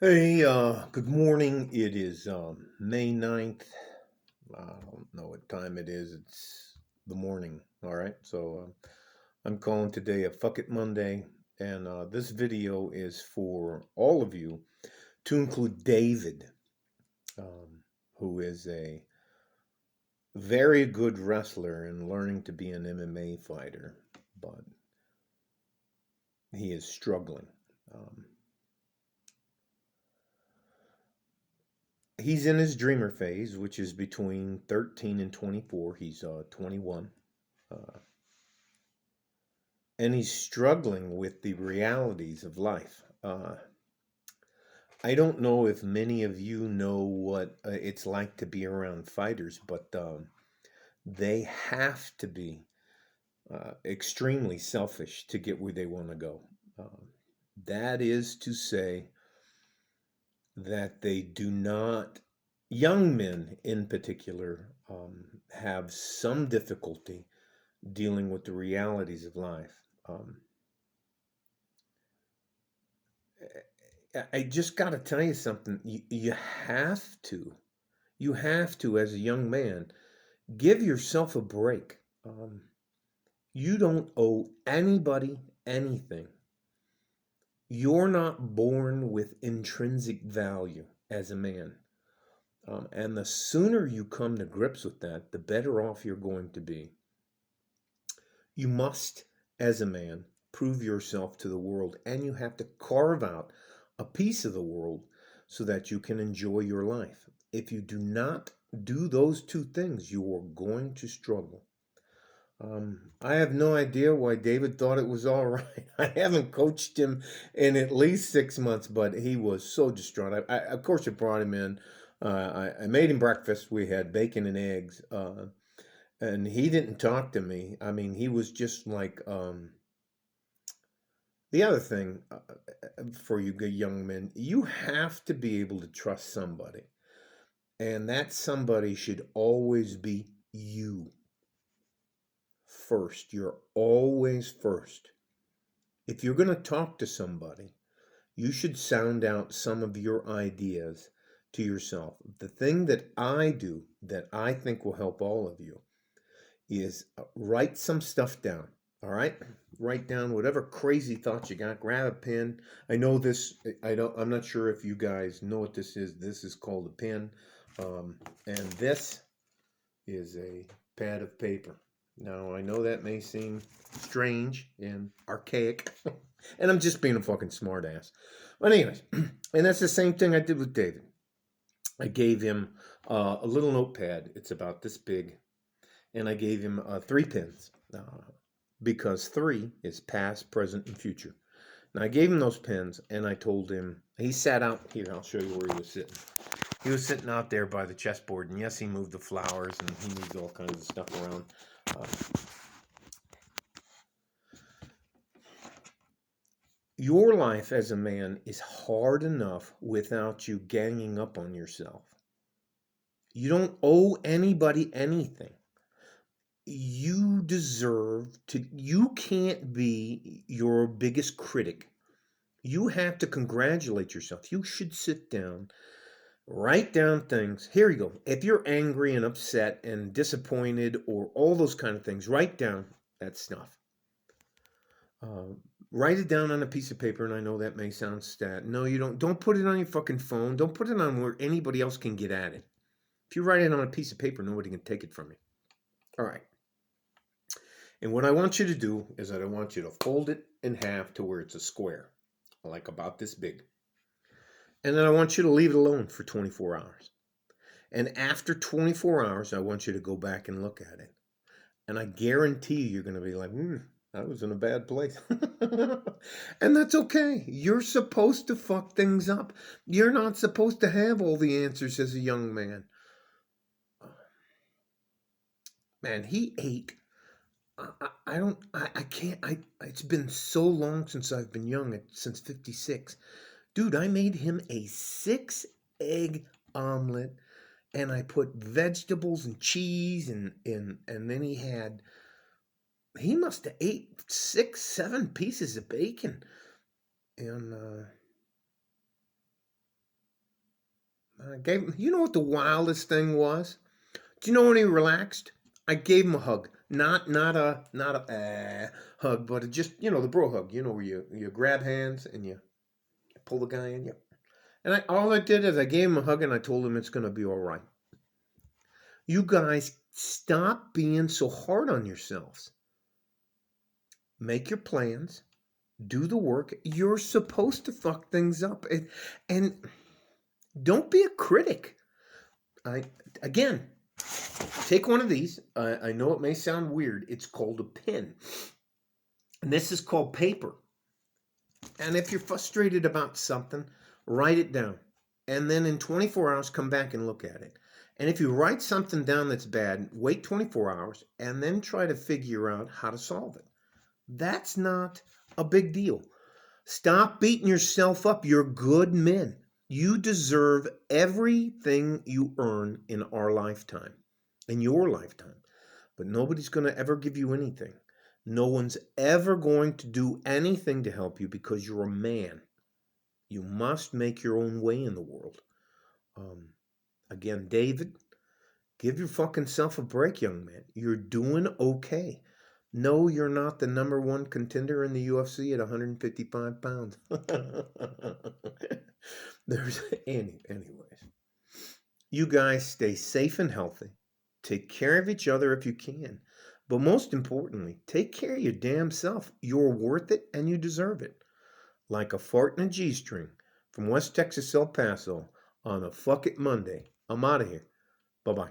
Hey, good morning. It is May 9th. I don't know what time it is. It's the morning. All right. I'm calling today a Fuck It Monday. And this video is for all of you, to include David, um, who is a very good wrestler and learning to be an MMA fighter, but he is struggling. Um, he's in his dreamer phase, which is between 13 and 24. He's 21. Uh, and he's struggling with the realities of life. I don't know if many of you know what it's like to be around fighters, but they have to be extremely selfish to get where they want to go. Um, that is to say, that they do not, young men in particular, have some difficulty dealing with the realities of life. I just got to tell you something. You have to, as a young man, give yourself a break. Um, you don't owe anybody anything. You're not born with intrinsic value as a man. And the sooner you come to grips with that, the better off you're going to be. You must, as a man, prove yourself to the world, and you have to carve out a piece of the world so that you can enjoy your life. If you do not do those two things, you are going to struggle. I have no idea why David thought it was all right. I haven't coached him in at least 6 months, but he was so distraught. Of course, I brought him in. I made him breakfast. We had bacon and eggs. And he didn't talk to me. I mean, he was just like the other thing for you good young men, you have to be able to trust somebody, and that somebody should always be you first. You're always first. If you're going to talk to somebody, you should sound out some of your ideas to yourself. The thing that I do that I think will help all of you is write some stuff down. All right, write down whatever crazy thoughts you got. Grab a pen. I know this. I don't. I'm not sure if you guys know what this is. This is called a pen, and this is a pad of paper. Now I know that may seem strange and archaic, and I'm just being a fucking smartass. But anyways, and that's the same thing I did with David. I gave him a little notepad. It's about this big, and I gave him 3 pins because 3 is past, present, and future. And I gave him those pins, and I told him he sat out here. I'll show you where he was sitting. He was sitting out there by the chessboard, and yes, he moved the flowers and he moved all kinds of stuff around. Uh, your life as a man is hard enough without you ganging up on yourself. You don't owe anybody anything. You deserve to, you can't be your biggest critic. You have to congratulate yourself. You should sit down, write down things. Here you go. If you're angry and upset and disappointed or all those kind of things, write down that stuff. Uh, Write it down on a piece of paper, and I know that may sound stat. No, you don't. Don't put it on your fucking phone. Don't put it on where anybody else can get at it. If you write it on a piece of paper, nobody can take it from you. All right. And what I want you to do is that I want you to fold it in half to where it's a square, like about this big. And then I want you to leave it alone for 24 hours. And after 24 hours, I want you to go back and look at it. And I guarantee you're going to be like, I was in a bad place. And that's okay. You're supposed to fuck things up. You're not supposed to have all the answers as a young man. Man, he ate. I don't, I can't, it's been so long since I've been young, since 56. Dude, I made him a 6 egg omelet, and I put vegetables and cheese, and then he must have ate 6, 7 pieces of bacon. And I gave him, you know what the wildest thing was? Do you know when he relaxed? I gave him a hug. Not a hug, but just, the bro hug, where you grab hands and you pull the guy in. Yep. And all I did is I gave him a hug and I told him it's going to be all right. You guys stop being so hard on yourselves. Make your plans, do the work. You're supposed to fuck things up, and don't be a critic. Again, take one of these. I know it may sound weird. It's called a pen, and this is called paper. And if you're frustrated about something, write it down, and then in 24 hours, come back and look at it. And if you write something down that's bad, wait 24 hours, and then try to figure out how to solve it. That's not a big deal. Stop beating yourself up. You're good men. You deserve everything you earn in our lifetime, in your lifetime. But nobody's going to ever give you anything. No one's ever going to do anything to help you because you're a man. You must make your own way in the world. Again, David, give your fucking self a break, young man. You're doing okay. No, you're not the number one contender in the UFC at 155 pounds. Anyways. You guys stay safe and healthy. Take care of each other if you can. But most importantly, take care of your damn self. You're worth it and you deserve it. Like a fart in a G-string from West Texas, El Paso on a Fuck It Monday. I'm out of here. Bye-bye.